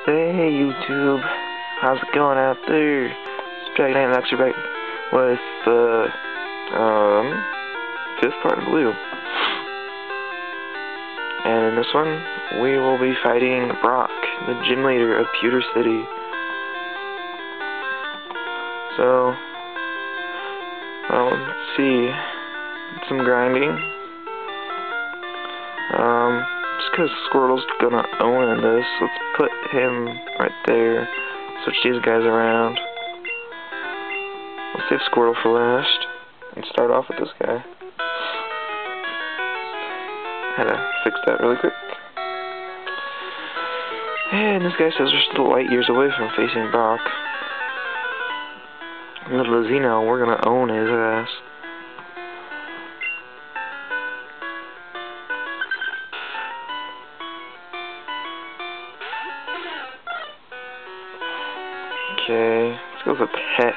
Hey YouTube, how's it going out there? It's Dragon Knight Lecture back with the fifth part of Blue. And in this one, we will be fighting Brock, the gym leader of Pewter City. So, let's see, some grinding. Just because Squirtle's gonna own this, let's put him right there. Switch these guys around. We'll save Squirtle for last and start off with this guy. Had to fix that really quick. And this guy says we're still light years away from facing Brock. Little does he know, we're gonna own his ass. Okay, let's go with Peck.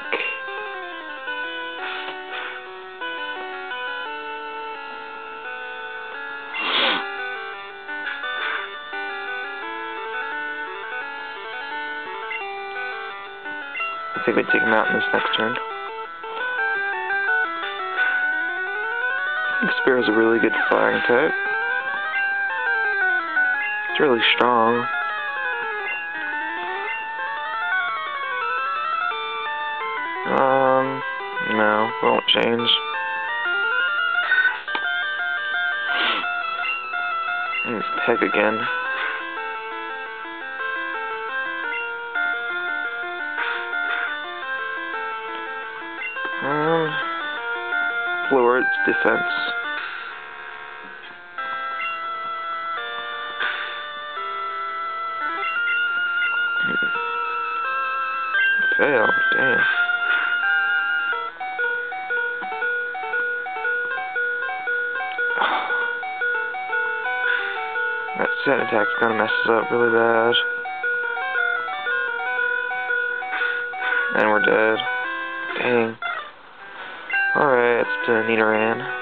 I think we take him out in this next turn. I think Spear's a really good flying type. It's really strong. No, won't change. It's Peg again. Lower its defense. Fail, damn. That set attack's gonna mess us up really bad. And we're dead. Dang. Alright, let's do Nidoran.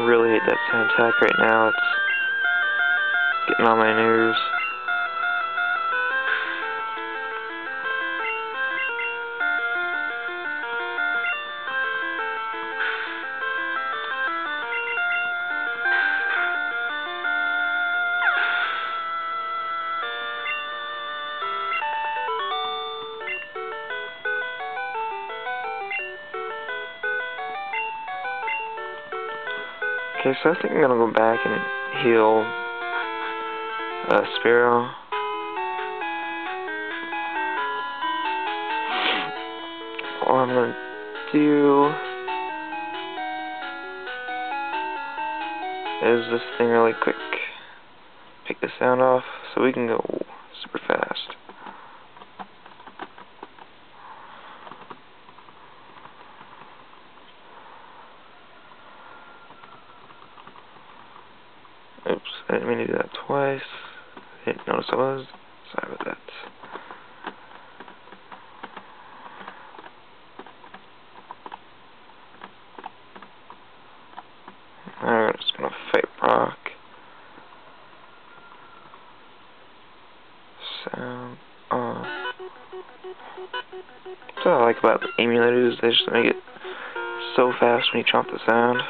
Really hate that sand attack right now. It's getting on my nerves. Okay, so I think I'm gonna go back and heal Spearow. What I'm gonna do is this thing really quick. Take the sound off so we can go super fast. Oops, I didn't mean to do that twice. I didn't notice I was. Sorry about that. Alright, I'm just gonna fight Brock. Sound on. That's what I like about the emulators, they just make it so fast when you chomp the sound.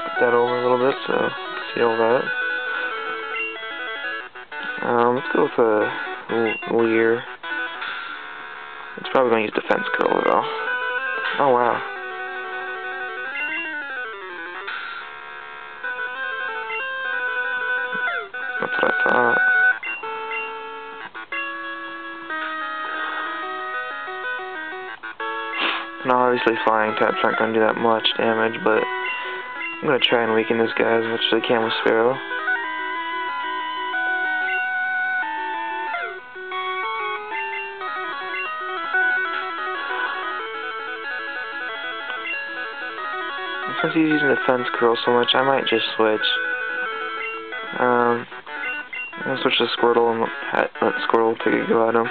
Put that over a little bit so you can see all that. Let's go with a Leer. It's probably going to use Defense Curl though. Oh wow. That's what I thought. Now, obviously, flying types aren't going to do that much damage, but I'm going to try and weaken this guy as much as I can with Sparrow. Since he's using the Fence Curl so much, I might just switch. I'm going to switch to Squirtle and let Squirtle take a go at him.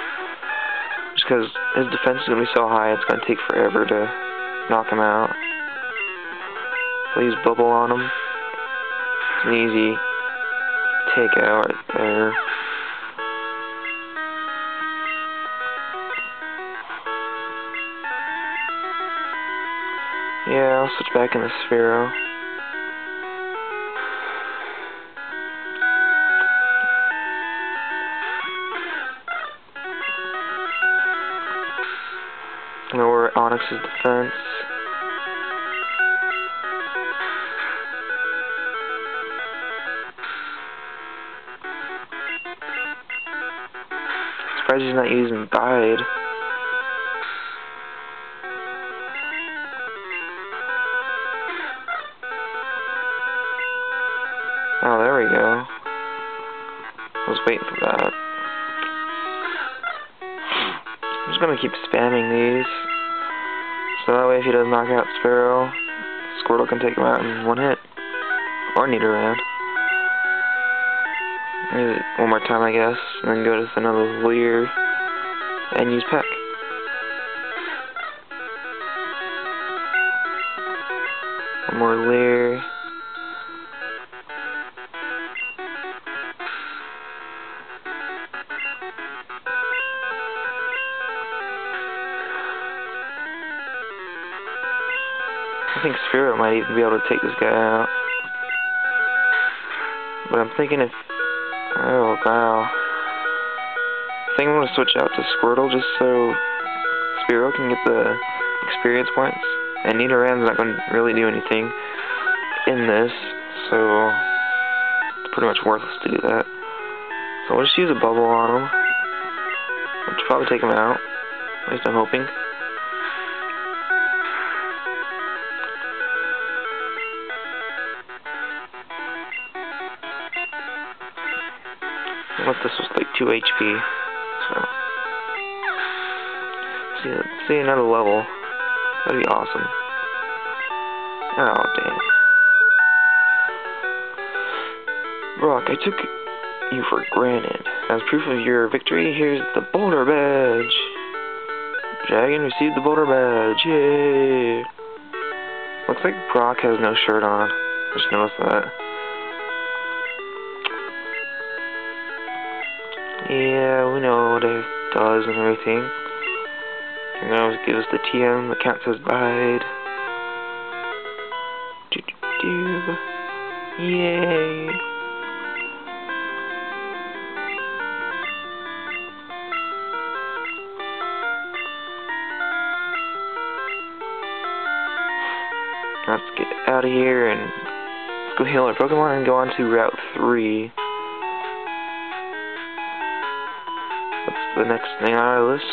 Just because his defense is going to be so high, it's going to take forever to knock him out. So use Bubble on him. It's an easy takeout right there. Yeah, I'll switch back into Sphero. Lower Onix's defense. Surprised he's not using Guide. Oh, there we go. I was waiting for that. I'm just gonna keep spamming these. So that way if he does knock out Sparrow, Squirtle can take him out in one hit. Or Nidoran. Use it one more time, I guess, and then go to another Leer and use Peck. One more Leer. I think Sphero might even be able to take this guy out. But I'm thinking if... Oh, wow. I think I'm going to switch out to Squirtle just so Sphero can get the experience points. And Nidoran's not going to really do anything in this, so it's pretty much worthless to do that. So we'll just use a Bubble on him, which will probably take him out. At least I'm hoping. What if this was like 2 HP? So, see another level. That'd be awesome. Oh, dang. Brock, I took you for granted. As proof of your victory, here's the Boulder Badge. Dragon received the Boulder Badge. Yay! Looks like Brock has no shirt on. Just noticed that. Yeah, we know what it does and everything. And now it gives us the TM that counts as Bide. Yay! Let's get out of here and let's go heal our Pokemon and go on to Route 3. What's the next thing on our list?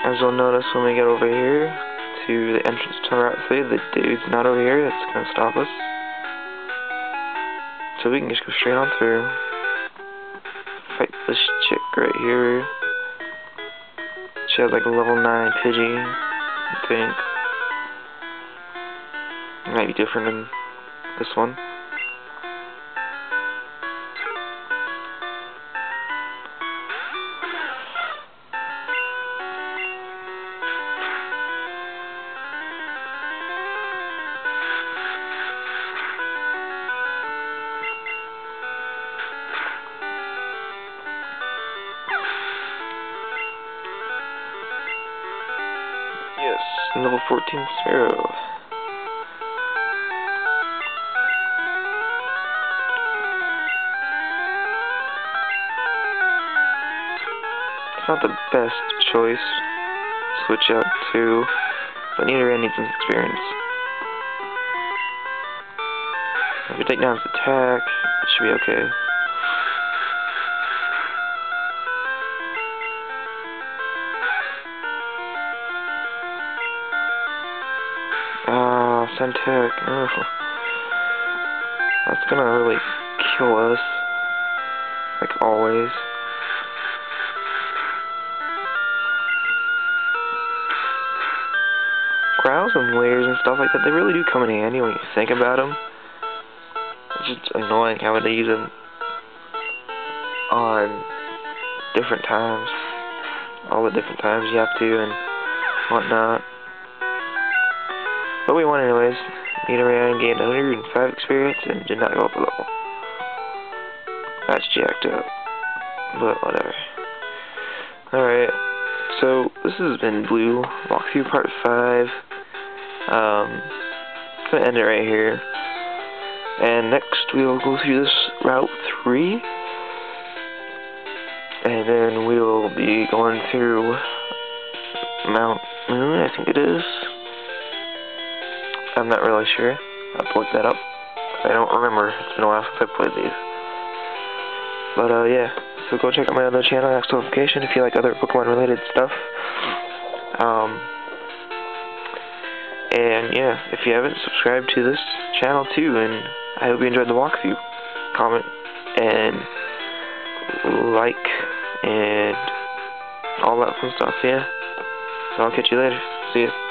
As you'll notice when we get over here to the entrance to Route 3, the dude's not over here, that's going to stop us. So we can just go straight on through. Fight this chick right here. She has like a level 9 Pidgey, I think. It might be different than this one. Yes, level 14 Sparrow. not the best choice. Switch out to, but Nidoran needs some experience. If we take down his attack, it should be okay. Centec, oh. That's gonna really kill us, like always. Growls and layers and stuff like that, they really do come in handy when you think about them. It's just annoying having to use them on different times. All the different times you have to and whatnot. But we won anyways. Nidoran gained 105 experience and did not go up a level. That's jacked up. But whatever. Alright. So this has been Blue Walkthrough Part 5. Gonna end it right here. And next we'll go through this Route 3. And then we'll be going through Mount Moon, I think it is. I'm not really sure. I'll have to look that up. I don't remember. It's been a while since I played these. But yeah. So go check out my other channel, Axe Notification, if you like other Pokemon related stuff. And yeah, if you haven't subscribed to this channel too, and I hope you enjoyed the walkthrough. Comment and like and all that fun stuff, yeah. So I'll catch you later. See ya.